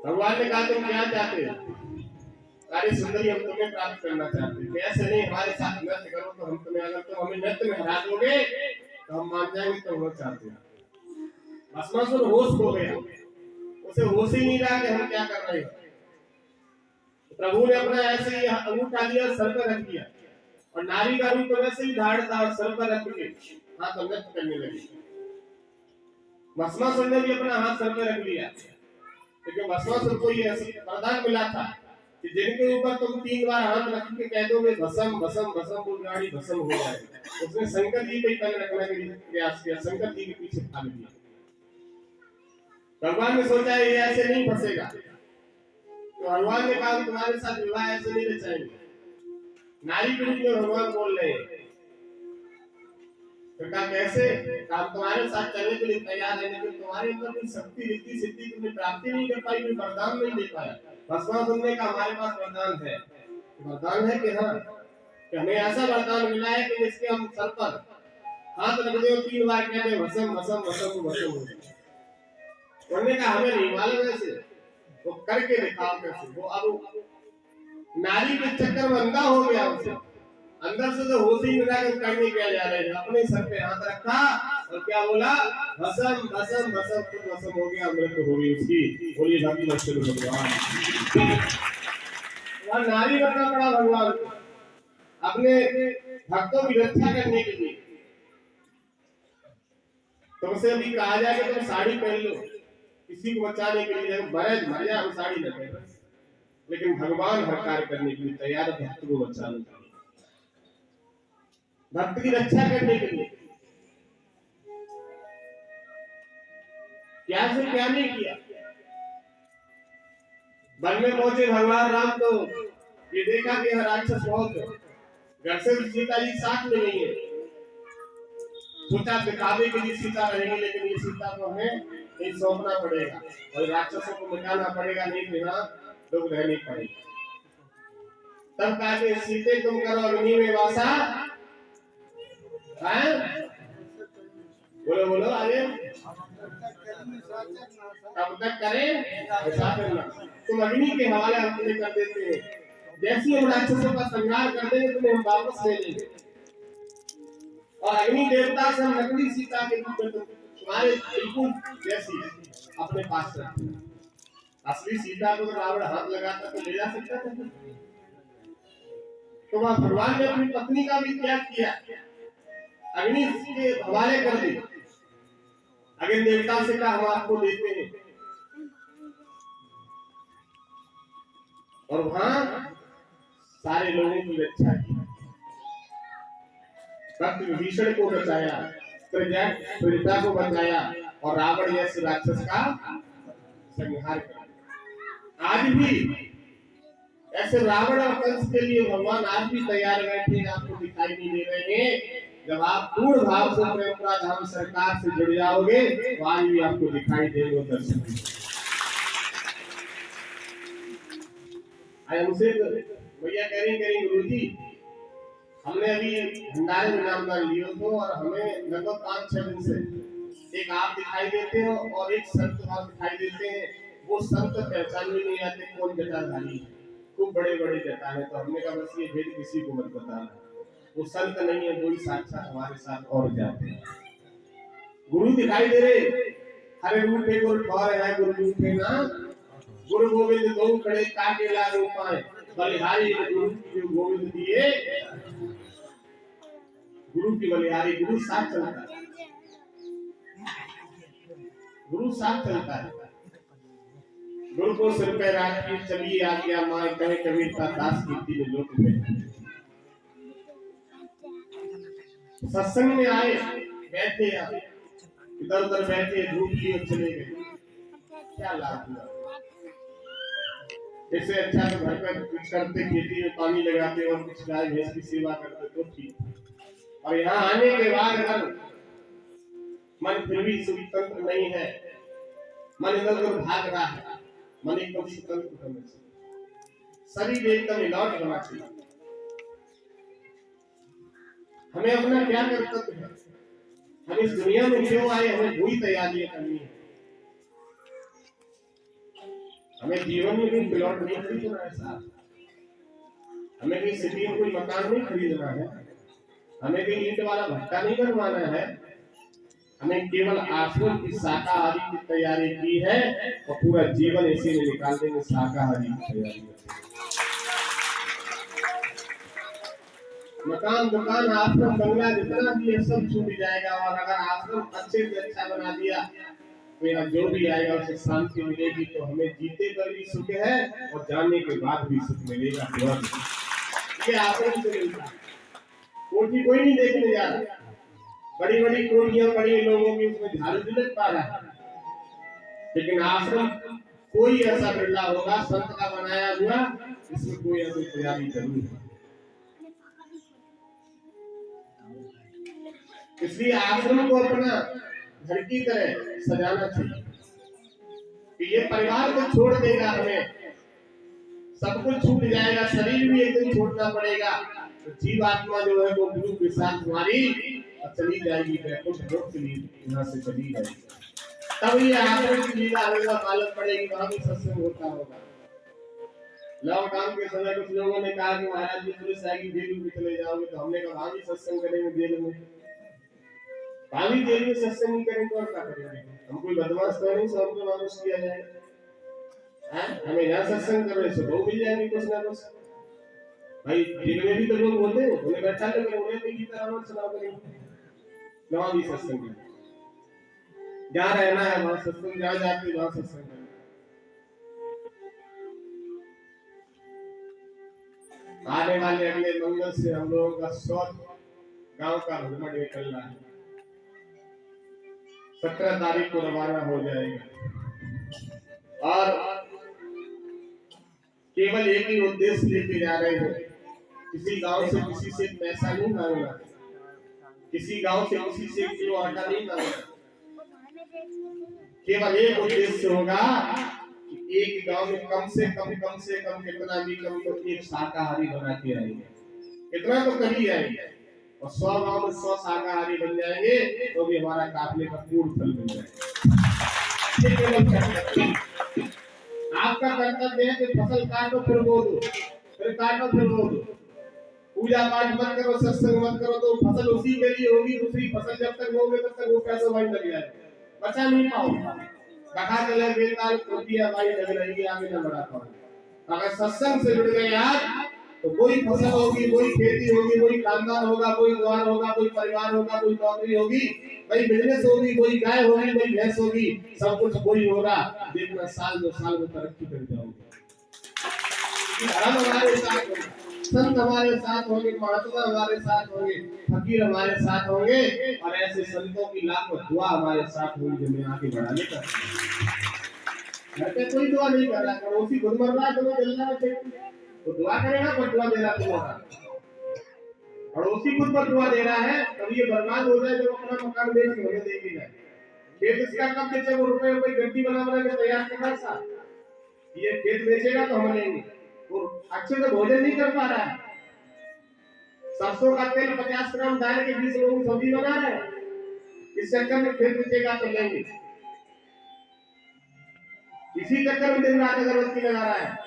भगवान ने कहा तुम क्या चाहते हो? अरे सुंदरी हम तुम्हें प्राप्त करना चाहते हैं। ऐसे नहीं, हमारे साथ नृत्य करो तो हम तुम्हें, अगर तुम हमें नृत्य में हरा दोगे तो हम मान जाएंगे तुम वो चाहते हो। भस्मासुर होश खो गया, उसे होश ही नहीं रहा कि हम क्या कर रहे हैं। प्रभु ने अपना ऐसे ही अंगूठा लिया, सर पर रख दिया और नारी का रूप वैसे ही धारण था और सर पर रख के हाथ नृत्य करने लगी। भस्मासुर ने भी अपना हाथ सर पर रख लिया, क्योंकि भस्मासुर को ये वरदान मिला था कि जिनके ऊपर तुम 3 बार हाथ रख के कह दोगे भस्म भस्म भस्म, वो गाड़ी भस्म हो जाएगी। उसने शंकर जी पे कल रखने के लिए प्रयास किया, शंकर जी के पीछे भाग लिया। भगवान ने सोचा ये ऐसे नहीं फंसेगा, तो भगवान ने कहा तुम्हारे साथ विवाह ऐसे नहीं रचाएंगे। नारी के रूप में भगवान बोल रहे हैं, तो कहा कैसे? काम तुम्हारे साथ चलने के लिए तैयार है, लेकिन तुम्हारे अंदर कोई शक्ति रिद्धि सिद्धि तुमने प्राप्ति नहीं कर पाई, कोई वरदान नहीं दे पाया। भस्मासुर ने कहा हमारे पास वरदान है। वरदान है कि हाँ, कि हमें ऐसा वरदान मिला है कि जिसके हम सर पर हाथ रख दे और 3 बार कहते भस्म भस्म भस्म भस्म हो जाए। उन्होंने कहा हमें नहीं मालूम ऐसे, वो करके दिखाओ कैसे। वो अब नारी के चक्कर में अंधा हो गया, उसे अंदर से तो होश ही मिला कर करने क्या जा रहे हैं। अपने सर पे हाथ रखा और क्या बोला? भस्म भस्म भस्म, खुद भस्म हो गया, मृत्यु हो गई उसकी। बोलिए भक्ति लक्ष्य भगवान। वह नारी बनना पड़ा भगवान को अपने भक्तों की रक्षा करने के लिए। तुमसे अभी कहा जाए कि तुम साड़ी पहन लो किसी को बचाने के लिए, मर जाए हम साड़ी न पहने, लेकिन भगवान हर कार्य करने के लिए तैयार है, भक्त को बचाने के लिए, भक्त की रक्षा करने के लिए। क्या से क्या नहीं किया। वन में पहुंचे भगवान राम तो ये देखा कि हर राक्षस बहुत है, घर से सीता जी साथ में नहीं है। सोचा दिखावे के लिए सीता रहेगी, लेकिन ये सीता को हमें नहीं सौंपना पड़ेगा और राक्षसों को मिटाना पड़ेगा, नहीं तो यहाँ लोग रहने पड़ेगा। तब कहा कि सीते तुम करो अग्नि में वासा। बोलो बोलो आगे। तब तक करें तुम अग्नि के हवाले अपने कर देते हैं। जैसे हम राक्षसों का संहार कर देंगे तुम्हें हम वापस ले लेंगे और अग्नि देवता से हम नकली सीता के रूप में तुम्हारे बिल्कुल जैसी अपने पास रखते। असली सीता को रावण हाथ लगाता तो ले जा सकता था। तो वहां भगवान ने अपनी पत्नी का भी त्याग किया, अग्नि के हवाले कर दी। अग्नि देवता से कहा हम आपको देते हैं और वहां सारे लोगों की रक्षा की। भक्त विभीषण को बचाया, प्रजा को बचाया और रावण जैसे राक्षस का संहार किया। आज भी ऐसे रावण और कंस के लिए भगवान आज भी तैयार बैठे, आपको दिखाई नहीं दे रहे हैं। जब आप पूर्ण भाव से प्रेमपुरा धाम सरकार से जुड़ जाओगे तो आज भी आपको दिखाई देंगे दर्शन। हमसे भैया कह रही गुरुजी हमने अभी भंडारे में नामदान लियो तो और हमें लगभग 5-6 दिन से एक आप दिखाई देते हो और एक संत वहां दिखाई देते हैं। वो संत पहचान भी नहीं आते कौन जटाधारी है, खूब बड़े बड़े जटा है। तो हमने कहा बस ये भेद किसी को मत बताना, वो संत नहीं है, वही साक्षात हमारे साथ और जाते हैं। गुरु दिखाई दे रहे हरे रूपे गुरु ठहर है, गुरु रूपे ना गुरु गोविंद दो खड़े ताके ला रूपाए बलिहारी गुरु की जो गोविंद दिए। गुरु की बलिहारी, गुरु साथ चलता है, गुरु साथ चलता है। गुरु को सिर पे रख के चलिए आ गया मां कहे कबीर का दास कीर्ति में लोक में। सत्संग में आए बैठे, इधर उधर बैठे धूप लिए चले गए, क्या लाभ हुआ? इससे अच्छा तो घर पर कुछ करते, खेती में पानी लगाते और कुछ गाय भैंस की सेवा करते तो ठीक। और यहाँ आने के बाद अगर मन फिर भी स्वतंत्र नहीं है, मन इधर उधर भाग रहा है, मन एकदम स्वतंत्र होना चाहिए, शरीर एकदम अलर्ट होना चाहिए। हमें अपना क्या कर्तव्य है, हम इस दुनिया में क्यों आए, हमें वही तैयारियां करनी है। हमें जीवन में कोई प्लॉट नहीं खरीदना है साहब, हमें कोई सिटी में कोई मकान नहीं खरीदना है, हमें कोई ईंट वाला भट्टा नहीं बनवाना है, हमें केवल आश्रम की शाकाहारी की तैयारी की है और पूरा जीवन इसी में निकाल देंगे शाकाहारी की तैयारी। मकान दुकान आश्रम बंगला जितना भी है सब छूट जाएगा, और अगर आश्रम अच्छे से अच्छा बना दिया तो यहाँ जो भी आएगा उसे शांति मिलेगी। तो हमें जीते पर भी सुख है और जाने के बाद भी सुख मिलेगा। ये आश्रम से मिलता है, कोठी कोई नहीं देखने जा रहा, बड़ी बड़ी कोठियां बड़ी लोगों की उसमें झाड़ू भी लग पा रहा है, लेकिन आश्रम कोई ऐसा बिरला होगा संत का बनाया हुआ इसमें कोई ऐसी तैयारी जरूर है। इसलिए आश्रम को अपना घर की तरह सजाना चाहिए कि ये परिवार को छोड़ देगा, हमें सब कुछ छूट जाएगा, शरीर भी एक दिन छोड़ना पड़ेगा, तो जीव आत्मा जो है वो गुरु के साथ हमारी चली जाएगी, वैकुंठ लोक के लिए यहाँ से चली जाएगी। तब ये आश्रम की लीला होगा, मालूम पड़ेगी, वहां भी सत्संग होता होगा। लॉकडाउन के समय कुछ लोगों ने कहा कि महाराज जी पुलिस आएगी जेल में चले जाओगे, तो हमने कहा वहां भी सत्संग करेंगे जेल में, वहां भी जेल में सत्संग नहीं करेंगे और क्या करेंगे? हम कोई बदमाश तो नहीं, सब हमको वापस किया जाएगा। हमें यहाँ सत्संग कर रहे तो मिल जाएंगे कुछ ना कुछ। भाई जेल में भी तो लोग होते हैं, उन्हें बैठा लेंगे, उन्हें भी गीता रामायण सुना करेंगे, वहां भी सत्संग करेंगे, जहाँ रहना है वहां सत्संग, जहाँ जाते वहां सत्संग करेंगे। आने वाले अगले मंगल से हम लोगों का 100 गांव का भ्रमण निकल रहा है, 17 तारीख को रवाना हो जाएगा, और केवल एक ही उद्देश्य लेके जा रहे हैं, किसी गांव से किसी से पैसा नहीं मांगना, किसी गांव से किसी से किलो आटा नहीं मांगना, केवल एक उद्देश्य होगा कि एक गांव में कम से कम कितना भी कम तो एक शाकाहारी बना के आएंगे, इतना तो कभी आएंगे, और 100 गांव में 100 शाकाहारी बन जाएंगे तो भी हमारा काफले का पूर्ण फल मिल जाएगा। आपका कर्तव्य है कि फसल काटो फिर बो दो, फिर काटो फिर बो दो, पूजा पाठ मत करो, सत्संग मत करो, तो फसल उसी के लिए होगी, दूसरी फसल जब तक बोगे तब तक वो पैसा वहीं लग जाएगा, बचा नहीं पाओगे, बता के लग बेकार खोतिया भाई लग रही है, आगे न बढ़ा पाओगे। अगर सत्संग से जुड़ गए आप तो कोई फसल होगी, कोई खेती होगी, कोई खानदान होगा, कोई द्वार होगा, कोई परिवार होगा, कोई नौकरी होगी, कोई बिजनेस होगी, कोई गाय होगी, कोई भैंस होगी, सब कुछ कोई होगा, देखना साल 2 साल में तरक्की कर जाओगे। धर्म हमारे साथ होगा, संत हमारे साथ होंगे, महात्मा हमारे साथ होंगे, फकीर हमारे साथ होंगे, और ऐसे संतों की लाखों दुआ हमारे साथ होगी जो आगे बढ़ाने का। घर पे कोई दुआ नहीं कर रहा, पड़ोसी खुद मर रहा है, तुम्हें जलना है तो दुआ करेगा, बदुआ दे रहा तुम्हारा, पड़ोसी खुद बदुआ दे रहा है, तब ये बर्बाद हो जाए जब अपना मकान बेच के हमें दे दिया जाए, खेत इसका कब बेचे, वो रुपए कोई गड्डी बना के तैयार कर रहा सा, ये खेत बेचेगा तो हम लेंगे, वो अच्छे से भोजन नहीं कर पा रहा है, सरसों का तेल 50 ग्राम डाल के 20 लोगों की सब्जी बना रहे हैं, इस चक्कर में खेत बेचेगा तो लेंगे, इसी चक्कर में दिन रात अगरबत्ती लगा रहा है।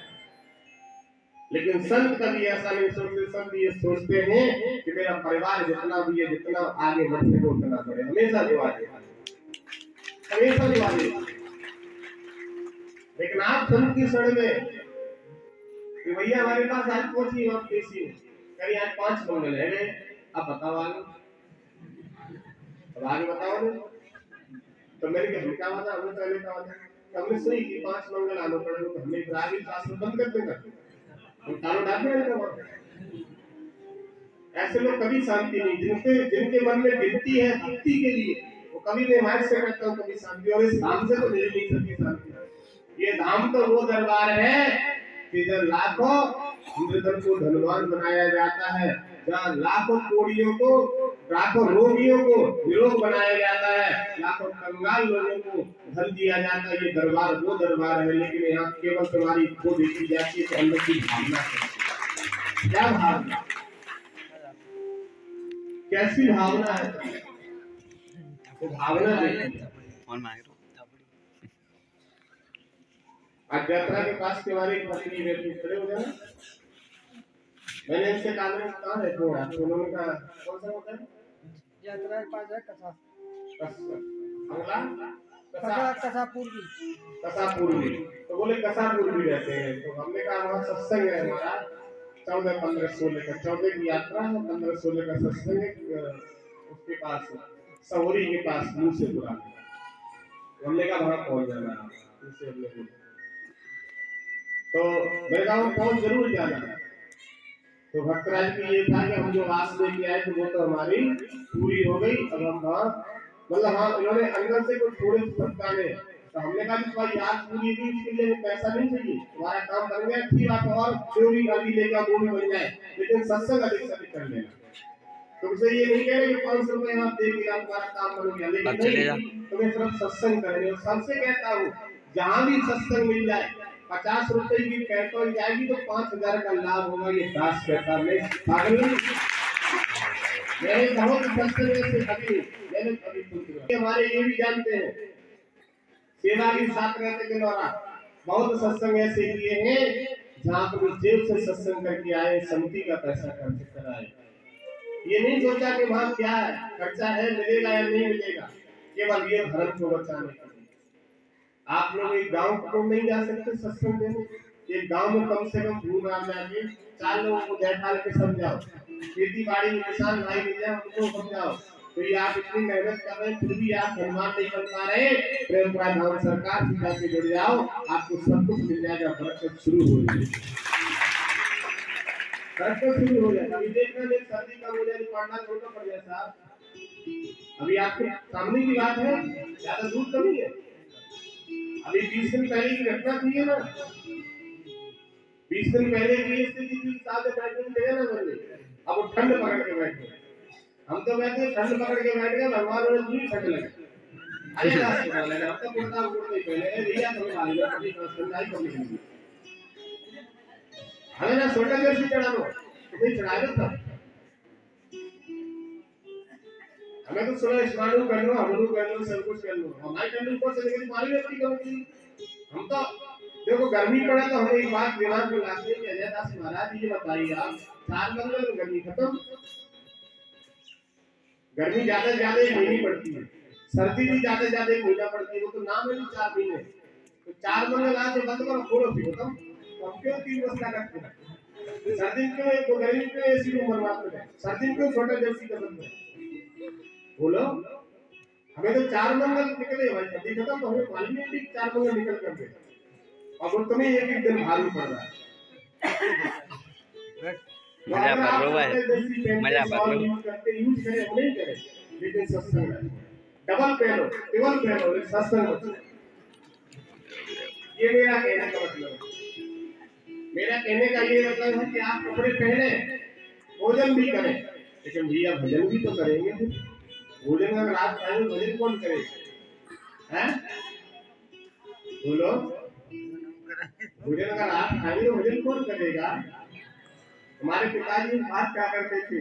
लेकिन संत कभी ऐसा नहीं सोचते, संत ये सोचते हैं कि मेरा परिवार जितना भी है, जितना आगे बढ़ सके उतना बढ़े, हमेशा दुआ दे, हमेशा दुआ दे। लेकिन आप संत की शरण में कि भैया हमारे पास आज पहुंची और कैसी कहीं आज 5 मंगल है, अब बताओ आगे, अब आगे बताओ ना, तो मेरे के हमका वादा हमने पहले का वादा हमने सही कि 5 मंगल आने पड़े, तो हमने आगे शास्त्र बंद कर देगा, तालों डाल देगा। ऐसे लोग कभी शांति नहीं, जिनके मन में गिनती है भक्ति के लिए, वो कभी मैं मार्ग से करता हूँ कभी शांति, और इस धाम से तो मिल नहीं सकती शांति। ये धाम तो वो दरबार है कि जब लाखों इंद्रधन को धनवान बनाया जाता है, जहाँ लाखों कोड़ियों को, लाखों रोगियों को निरोग बनाया जाता है, लाखों कंगाल लोगों को धन दिया जाता है। ये दरबार वो दरबार है, लेकिन यहाँ केवल तुम्हारी वो देखी जाती है तो अंदर की भावना है, क्या भावना, कैसी भावना है, वो भावना देखिए। आज यात्रा के पास के हमारे एक पत्नी बैठी, खड़े हो जाना। मैंने इनसे कहा कहाँ रहते हो आप? उन्होंने कहा कौन सा होता है? यात्रा के पास है कसा कसा कसापुर की। कसापुर में। तो बोले कसापुर भी रहते हैं। तो हमने कहा वहाँ सत्संग है हमारा 14, 15, 16 का 14 की यात्रा है, 15, 16 का सत्संग है उसके पास सहोरी के पास मूसेपुरा। हमने कहा वहाँ पहुँच जाना उससे हमने बोला। तो मैंने कहा वहाँ पहुँच जरूर जाना। तो भक्तराज की ये था कि हम जो आस लेके आए थे वो तो हमारी पूरी हो गई। अब हम वहाँ मतलब हाँ इन्होंने अंदर से कुछ थोड़े सत्ताने। तो हमने कहा कि तुम्हारी आस पूरी हुई इसके लिए पैसा नहीं चाहिए, तुम्हारा काम बन गया, अच्छी बात और चोरी अभी लेकर वो भी बन जाए, लेकिन सत्संग अधिक से अधिक कर लेना। तुमसे ये नहीं कह रहे कि 500 रुपए आप दे दिया तुम्हारा काम बन गया, लेकिन नहीं, तुम्हें सिर्फ सत्संग करने। और सबसे कहता हूँ जहाँ भी सत्संग मिल जाए 50 रुपए की पेट्रोल जाएगी तो 5000 का लाभ होगा। ये दास कहता मैं पागल नहीं। मैंने बहुत सत्संग से कभी मैंने कभी सुन हमारे ये भी जानते हैं सेवा के साथ रहते के दौरान बहुत सत्संग ऐसे किए हैं जहाँ पर जेब से सत्संग करके आए, समिति का पैसा खर्च कराए। ये नहीं सोचा कि वहाँ क्या है खर्चा है, मिलेगा या नहीं मिलेगा, केवल ये धर्म को बचाने के लिए। आप लोग एक गांव को नहीं जा सकते सत्संग देने? एक गांव में कम से कम घूम जाके 4 लोगों को बैठा के समझाओ, खेती बाड़ी में किसान भाई मिल जाए उनको समझाओ। तो ये आप इतनी मेहनत कर रहे हैं फिर भी आप धनवान नहीं बन पा रहे, प्रेम प्रधान सरकार से जाके जुड़ जाओ, आपको सब कुछ मिल जाएगा। बरकत शुरू हो जाएगी, बरकत शुरू हो जाएगा। अभी देखना नहीं सर्दी का हो जाए पढ़ना छोटा पड़ जाए साहब। अभी आपके सामने की बात है, ज्यादा दूर तो नहीं है। अभी 20 दिन पहले की घटना थी ना, 20 दिन पहले की स्थिति थी, साथ बैठने के ना बने। अब वो ठंड पकड़ के बैठे, हम तो बैठे ठंड पकड़ के बैठ गए, भगवान ने भी ठंड लगे आइए रास्ते में लगा। अब तो कुर्ता उड़ते पहले भैया तो भाई अपनी ठंडाई कम नहीं हमें ना सोटा जर्सी चढ़ा लो तुम्हें चढ़ा दो था। हमें तो सुना स्नानु कर लो, हमरू कर लो, सब कुछ कर लो, हमारे करने ऊपर से लेकर मारी अपनी करोगी। हम तो देखो गर्मी पड़ा तो हमें एक बात दिमाग में लाते हैं कि अजय दास महाराज जी बताइए आप 4 मंगल में गर्मी खत्म। गर्मी ज्यादा एक महीने पड़ती है, सर्दी भी ज्यादा एक महीना पड़ती है, वो तो नाम है 4 महीने। तो 4 मंगल आज बंद करो खोलो फिर खत्म। तो हम क्यों 3 महीना करते हैं? सर्दी क्यों एक गर्मी क्यों एसी रूम बनवाते हैं? सर्दी क्यों छोटा जर्सी का बंद है? बोलो हमें तो 4 मंगल निकले भाई, सर्दी खत्म तो हमें मालूम नहीं 4 मंगल निकल कर गए। अब वो तुम्हें एक दिन भारी पड़ रहा है। मजा पर करते यूज करें नहीं करें, लेकिन सत्संग है डबल पहनो टेबल पहनो सत्संग। ये मेरा कहने का मतलब है। मेरा कहने का ये मतलब है कि आप कपड़े पहने भोजन भी करें, लेकिन भैया भजन भी तो करेंगे। भोजन अगर आप खाएंगे भजन कौन करेगा? हैं बोलो, भोजन अगर आप खाएंगे भजन कौन करेगा? हमारे पिताजी बात क्या करते थे,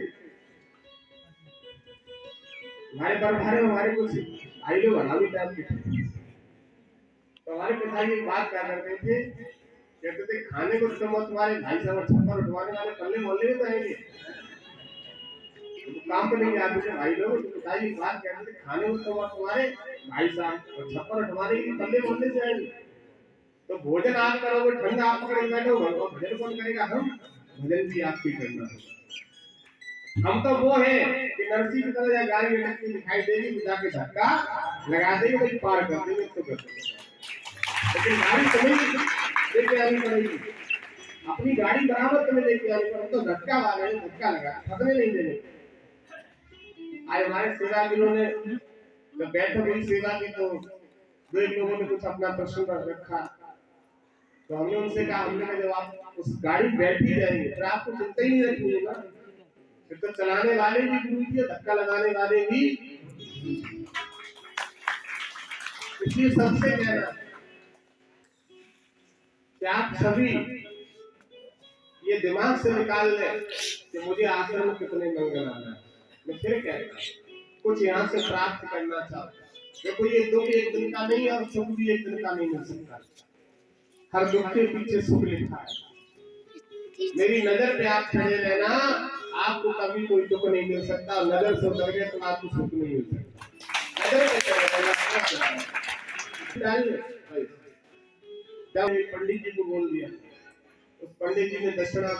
हमारे परभारे हमारे कुछ भाई लोग हरामी टाइप के थे, तो हमारे पिताजी बात क्या करते थे, कहते थे खाने को तो तुम्हारे भाई साहब छप्पर उठवाने वाले पल्ले मोहल्ले में रहेंगे, तो काम पे नहीं जाते थे भाई लोग। तो पिताजी बात कहते थे खाने को तो तुम्हारे भाई साहब और छप्पर उठवाने के पल्ले मोहल्ले से आएंगे। तो भोजन आप करोगे, ठंडा आप पकड़ बैठो, भजन कौन करेगा? हम भजन भी आपकी करना है। हम तो वो है कि नरसी की तरह गाड़ी में दिखाई देगी, बुझा के धक्का लगा देंगे तो पार कर देंगे तो कर देंगे, लेकिन गाड़ी तुम्हें लेके आनी पड़ेगी, अपनी गाड़ी बराबर तुम्हें लेके आनी पड़ेगी। तो धक्का वाले धक्का लगा फंसने नहीं देने। आज हमारे सेवा जिन्होंने जब बैठक हुई सेवा की तो 2 लोगों ने कुछ अपना प्रश्न रखा, तो हमने उनसे कहा, हमने जब आप उस गाड़ी बैठ ही जाएंगे फिर आपको चिंता ही नहीं रखनी ना, फिर तो चलाने वाले भी गुरु जी, धक्का लगाने वाले भी। इसलिए सबसे कहना कि आप सभी ये दिमाग से निकाल लें कि मुझे आश्रम में कितने मंगल आना है। मैं फिर कहता कुछ यहाँ से प्राप्त करना चाहता, देखो ये दुख एक दिन का नहीं और सुख भी एक दिन का नहीं मिल सकता। हर दुख के पीछे सुख लिखा है। मेरी नजर पे आप खड़े रहना, आपको कभी कोई दुख नहीं मिल सकता। नजर से उतर गए तो आपको सुख नहीं मिल सकता। नजर पे खड़े रहना। जब एक पंडित जी को बोल दिया, उस पंडित जी ने दक्षिणा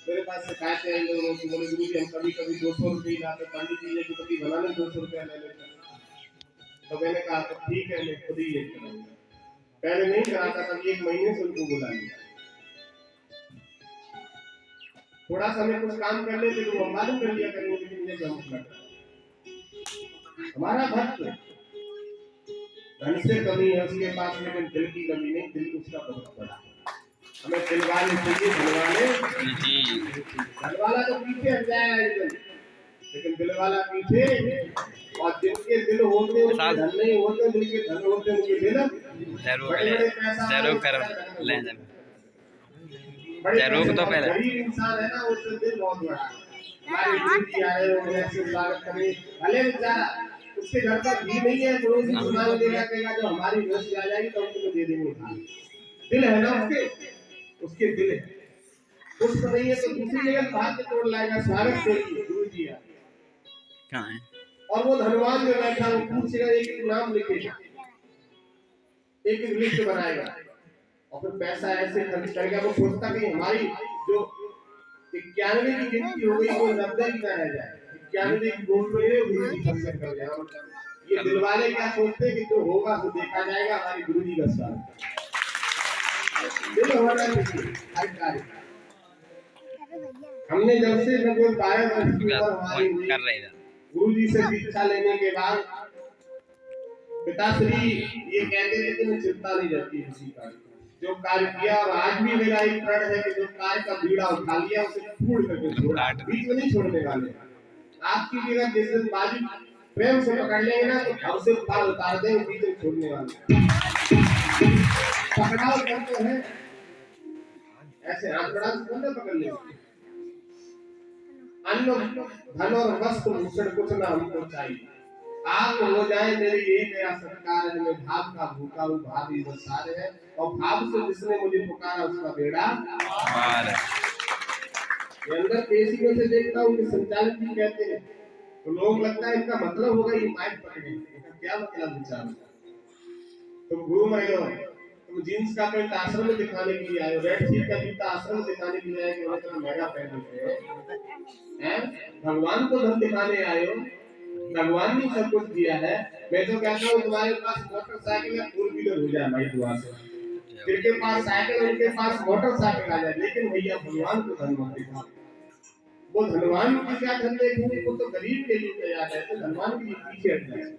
मेरे पास शिकायत है लोगों की। बोले गुरु जी हम कभी कभी 200 रुपये लाते, पंडित जी ने पति बनाने 200 रुपया ले लेते। तो मैंने कहा तो ठीक है, मैं खुद ही ये करूंगा। पहले नहीं कराता था, 1 महीने से उनको बुला लिया। थोड़ा सा मैं कुछ काम कर लेते तो हम मालूम कर लिया करेंगे, लेकिन मुझे क्या मतलब। हमारा भक्त धन से कमी है उसके पास, लेकिन दिल की कमी नहीं, दिल उसका बहुत बड़ा। हमें दिल वाले चाहिए, धन वाला तो पीछे हट जाएगा एकदम, लेकिन दिल वाला पीछे। और जिनके दिल होते उनके धन नहीं होते, जिनके धन होते उनके दिल जरूर तो पहले गरीब इंसान है ना, उससे दिल बहुत बड़ा है। हमारे गुरु जी आए हो, ऐसे स्वागत करें, भले बेचारा उसके घर का घी नहीं है, पड़ोसी सुना देगा, कहेगा जो हमारी दोस्त आ जाएगी तो उनको दे देंगे। दिल है ना उसके दिल है। कुछ तो नहीं है तो दूसरी जगह भाग्य तोड़ लाएगा। स्वागत करिए गुरु जी आए कहाँ है। और वो धनवान में बैठा वो पूछेगा, एक नाम लिखेगा, एक लिस्ट बनाएगा और फिर पैसा ऐसे खर्च करेगा। वो सोचता कि हमारी जो 91 की गिनती हो गई वो 90 की ना रह जाए, 91 की गोल में गुरु जी दर्शन कर जाए। ये दिल वाले क्या सोचते हैं कि जो होगा वो देखा जाएगा। हमारे गुरु जी का स्वागत दिल होना चाहिए हर कार्य। हमने जब से लगभग 12 वर्ष की उम्र हमारी हुई, गुरु जी से दीक्षा लेने के बाद पिताश्री ये कहते थे कि मैं चिंता नहीं रहती किसी कार्य जो कार्य किया। और आज भी मेरा एक प्रण है कि जो कार्य का बीड़ा उठा लिया उसे छोड़ करके छोड़ा, बीच में नहीं छोड़ने वाले। आपकी जगह जिस दिन बाजी प्रेम से पकड़ लेंगे ना तो घर से पार उतार देंगे, बीच में छोड़ने वाले पकड़ाव करते हैं ऐसे हाथ बढ़ा के बंदे पकड़ लेंगे। अन्न धन और वस्त्र भूषण कुछ ना हमको चाहिए, आप हो जाए मेरी ये मेरा सत्कार है। मैं भाव का भूखा हूँ, भाव ही सारे है, और भाव से जिसने मुझे पुकारा उसका बेड़ा पार है। ये अंदर पेशी में से देखता हूँ कि संचालक जी कहते हैं तो लोग लगता है इनका मतलब होगा ये माइक पकड़े, इसका क्या मतलब विचार। तुम घूम रहे हो, तुम जींस का पैंट आश्रम में दिखाने के लिए आए हो, रेड शीट का जूता आश्रम में दिखाने के लिए आए हो, तो महंगा पहन लेते हैं। भगवान को धन दिखाने आए हो, भगवान ने सब कुछ दिया है। मैं तो कहता हूँ तुम्हारे पास मोटरसाइकिल या 4 व्हीलर हो जाए भाई दुआ से, जिनके पास साइकिल उनके पास मोटरसाइकिल आ जाए, लेकिन भैया भगवान को धन मत दिखाओ। वो धनवान की क्या धन देखेंगे, वो तो गरीब के लिए तैयार है, तो धनवान के लिए पीछे हट जाए।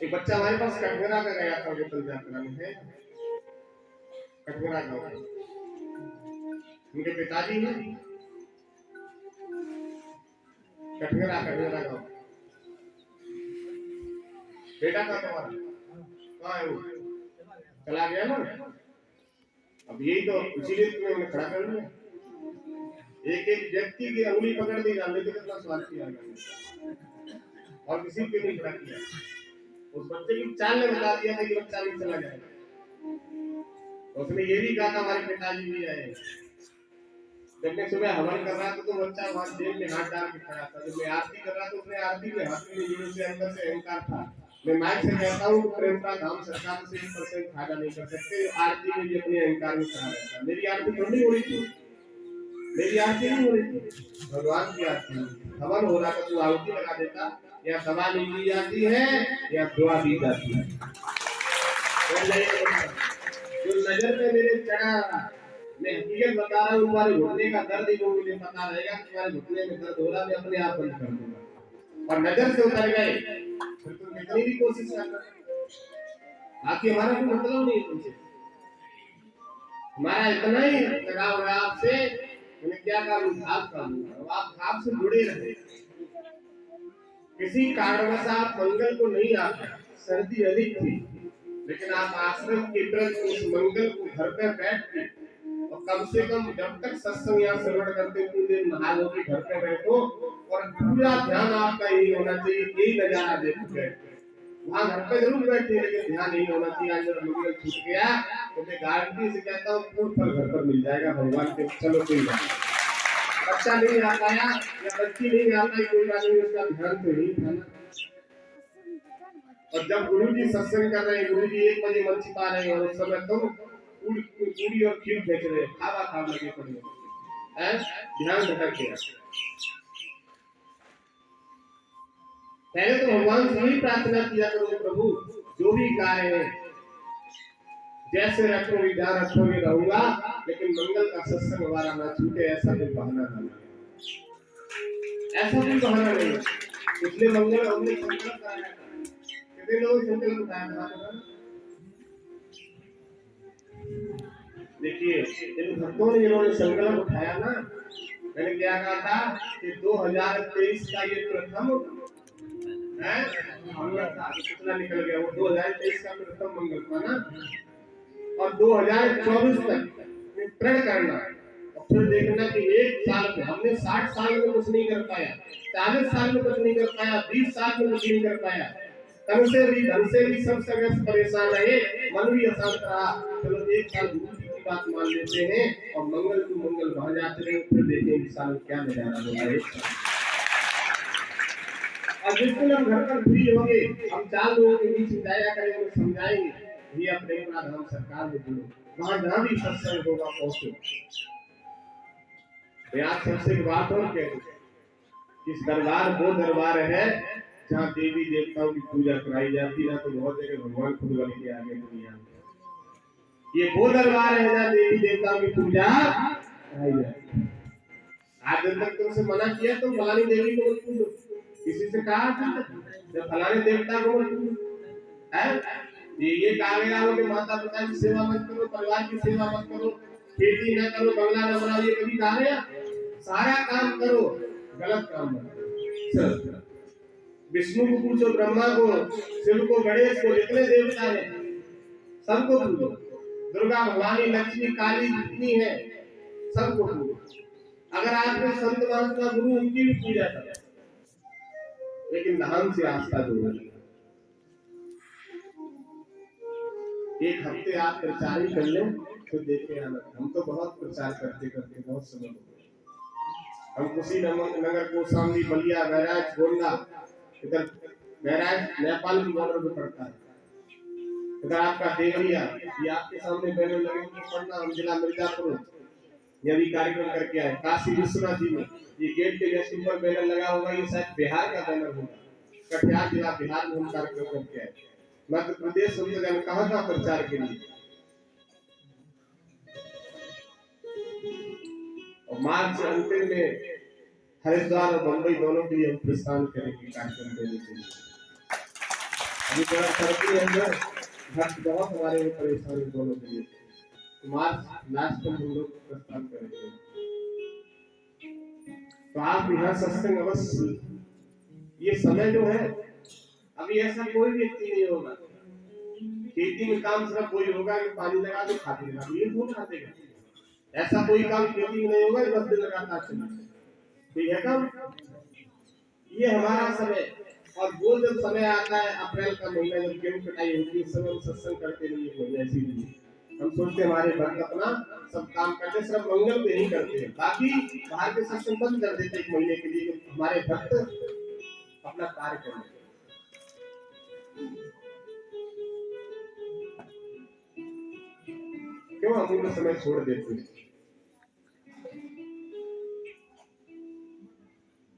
एक बच्चा हमारे पास कटघरा का गया था, वो कल यात्रा में है कटघरा का, उनके पिताजी ने कटघरा का बेटा का तुम्हारा कहाँ है, वो चला गया ना। अब यही तो इसीलिए तुम्हें खड़ा कर लिया। एक एक व्यक्ति की अंगुली पकड़ दी जाने के कितना स्वाद किया और किसी पे नहीं खड़ा किया। उस बच्चे की चाल ने बता दिया था कि बच्चा नहीं चला जाएगा। उसने ये भी कहा था हमारे पिताजी भी आए, जब मैं सुबह हवन कर रहा था तो बच्चा वहां जेब में हाथ डाल के खड़ा था। जब मैं आरती कर रहा था उसने आरती में हाथ में जोड़े से अंदर से अहंकार था। मैं माइक से कहता हूँ प्रेम का धाम सरकार से 1% फायदा नहीं कर सकते। आरती में भी अपने अहंकार में खड़ा रहता है। मेरी आरती थोड़ी हो रही थी, मेरी आरती नहीं हो रही थी, भगवान की आरती। हवन हो रहा था तो आहुति लगा देता, या दवा ली जाती है या दुआ दी जाती है। जो नजर में मेरे चढ़ा, मैं हकीकत बता रहा हूँ, तुम्हारे घुटने का दर्द ही मुझे पता रहेगा, तुम्हारे घुटने में दर्द हो रहा, मैं अपने आप बंद कर दूंगा। और नजर से उतर गए फिर तुम कितनी भी कोशिश करना, बाकी हमारा कोई मतलब नहीं है तुमसे। हमारा इतना ही लगाव है आपसे, मैंने क्या करूँ, भाव करूँगा, आप भाव से जुड़े रहे। किसी कारणवश आप मंगल को नहीं आते, सर्दी अधिक थी, लेकिन आप आश्रम के प्रति उस मंगल को घर पर बैठ के और कम से कम जब तक सत्संग यहाँ श्रवण करते पूरे दिन नहा लो के घर पे बैठो और पूरा ध्यान आपका यही होना चाहिए, यही नजारा देखो बैठो। वहाँ घर पे जरूर बैठे लेकिन ध्यान यही होना चाहिए। आज जब मंगल छूट गया तो मैं गारंटी से कहता हूँ फूल फल घर पर मिल जाएगा भगवान के। चलो कोई बात, बच्चा नहीं आ पाया या बच्ची नहीं आ पाई कोई बात नहीं, उसका ध्यान तो नहीं था ना। और जब गुरु जी सत्संग कर रहे हैं, गुरु जी 1 बजे मंच पा रहे हैं और उस समय तुम पूरी और खीर बेच रहे खावा खा लगे पड़े हैं, ध्यान भटक गया। पहले तो भगवान से ही प्रार्थना किया करो, प्रभु जो भी कार्य है जैसे रखोगे जहाँ रखोगे रहूंगा, लेकिन मंगल का सत्संग हमारा ना छूटे, ऐसा कोई बहाना ना, ऐसा कोई बहाना नहीं। इसलिए मंगल हमने संकल्प कराया था, कितने लोग संकल्प उठाया था? देखिए इन भक्तों ने जिन्होंने संकल्प उठाया ना, मैंने क्या कहा था कि 2023 का ये प्रथम मंगल था, कितना निकल गया वो 2023 का प्रथम मंगल था ना, और 2024 तक प्रण करना। और फिर देखना कि 1 साल में हमने 60 साल में कुछ नहीं कर पाया, 40 साल में कुछ नहीं कर पाया, 20 साल में कुछ नहीं कर पाया, तन से भी धन से भी सब संघर्ष परेशान रहे, मन भी अशांत रहा। चलो 1 साल गुरु जी की बात मान लेते हैं और मंगल टू मंगल वहां जाते रहे, फिर देखें इस साल क्या नजारा होगा। और जिस दिन हम घर पर फ्री होंगे, हम 4 लोगों के बीच जाया करेंगे, समझाएंगे ये अपने धाम सरकार में जुड़ो, वहां जहाँ भी सत्संग होगा पहुंचो। यहाँ सबसे बात और कहते इस दरबार वो दरबार है जहाँ देवी देवताओं की पूजा कराई जाती है, तो बहुत जगह भगवान खुद बन के आगे दुनिया में। ये वो दरबार है जहाँ देवी देवताओं की पूजा कराई जाती है। आज तक तुमसे मना किया तुम फलानी देवी को मत पूजो, किसी से कहा जब फलाने देवता को मत पूजो, ये कहा गया हो कि माता पिता की सेवा मत करो, परिवार की सेवा मत करो, खेती न करो, बंगला न बनाओ, ये कभी कहा गया? सारा काम करो, गलत काम मत करो। विष्णु को पूछो, ब्रह्मा को, शिव को, गणेश को, जितने देवता हैं सबको पूजो, दुर्गा भवानी लक्ष्मी काली जितनी है सबको पूजो। अगर आपने संत महात्मा गुरु उनकी भी पूजा करो, लेकिन धाम से आस्था जोड़ो। 1 हफ्ते आप प्रचार ही कर लें तो देखे हम तो बहुत प्रचार करते करते बहुत समय हो गए। हम कुशीनगर कोसामली बलिया बैराज गोंडा, इधर बैराज नेपाल की बॉर्डर पे पड़ता है, इधर आपका देवरिया, ये आपके सामने बैनर लगे हुए पढ़ना, हम जिला मिर्जापुर ये भी कार्यक्रम करके आए। काशी विश्वनाथ जी में ये गेट के जैसे ऊपर बैनर लगा होगा, ये शायद बिहार का बैनर होगा, कटिहार जिला बिहार में हम कार्यक्रम करके आए। मध्य प्रदेश में कहा था प्रचार के लिए, और मार्च अंतिम में हरिद्वार और मुंबई दोनों के लिए हम प्रस्थान करेंगे कार्यक्रम देने के लिए। अभी बड़ा सर्दी है अंदर, भक्त बहुत हमारे में परेशानी दोनों के लिए, मार्च लास्ट में हम लोग प्रस्थान करेंगे। तो आप यहाँ सत्संग अवश्य, ये समय जो है अभी ऐसा कोई व्यक्ति नहीं होगा, खेती में काम सिर्फ कोई होगा कि पानी लगा दो खाते लगा दो, ये कौन खातेगा? ऐसा कोई काम खेती में नहीं होगा 10 दिन लगातार चले, ठीक है काम? ये हमारा समय। और वो जब समय आता है अप्रैल का महीना, जब गेहूं कटाई होती है, उस समय हम सत्संग करते नहीं है। इसीलिए हम सोचते हमारे भक्त अपना सब काम करते, सिर्फ मंगल पे ही करते हैं, बाकी बाहर के सत्संग बंद कर देते 1 महीने के लिए, हमारे भक्त अपना कार्य करें। क्यों अमूल्य समय छोड़ देते हैं?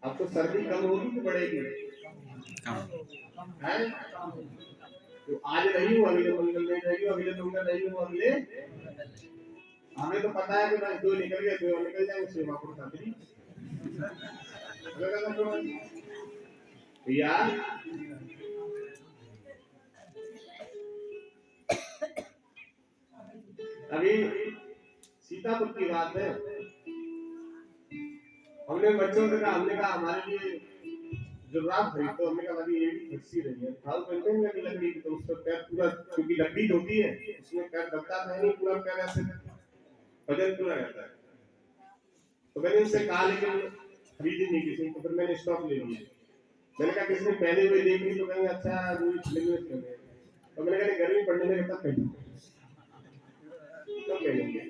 अब तो सर्दी कम होगी तो बढ़ेगी, है? तो आज रही हो अगले मंगल में रहेगी, अगले मंगल रही हो अगले, हमें तो पता है कि बस 2 निकल गए, 2 निकल जाएंगे सेवा को खातिर भैया। अभी सीतापुर की बात है, हमने बच्चों से कहा, हमने कहा हमारे लिए जुर्राब खरीद, तो हमने कहा अभी ये भी फंसी रही है, खाल पहनते हैं लगी लकड़ी तो उसका पैर पूरा, क्योंकि लकड़ी होती है उसमें पैर दबता नहीं, पूरा पैर ऐसे बजट पूरा रहता है। तो मैंने उससे कहा लेकिन खरीदी नहीं किसी, तो फिर मैंने स्टॉक ले लिया। मैंने कहा किसी ने पहनी हुई देखी तो कहेंगे अच्छा मूवी फिल्म में चले, तो मैंने कहा गर्मी पड़ने लगे तब पहनेंगे, तब पहनेंगे।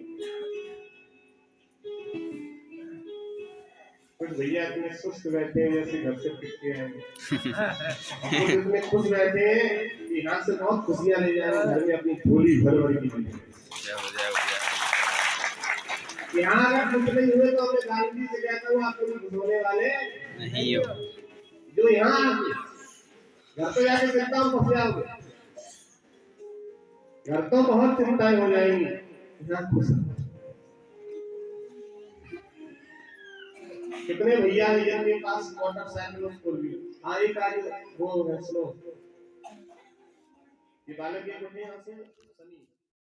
कुछ भैया इतने सुस्त रहते हैं जैसे घर से पिटके आए, कुछ इतने खुश रहते हैं कि यहाँ से बहुत खुशियां ले जाए, घर में अपनी झोली भर भर की ले यहाँ अगर खुश नहीं हुए तो अपने गांधी से कहता हूँ आपको भी खुश होने वाले नहीं हो। जो यहाँ आके घर पे जाके चिंता में फंस जाओगे, घर तो बहुत चिंताएं हो जाएंगी, यहाँ खुश। कितने भैया हैं जिनके पास मोटरसाइकिल और फोर व्हीलर, हाँ एक आज वो है सुनो, ये बालक ये यहाँ से सनी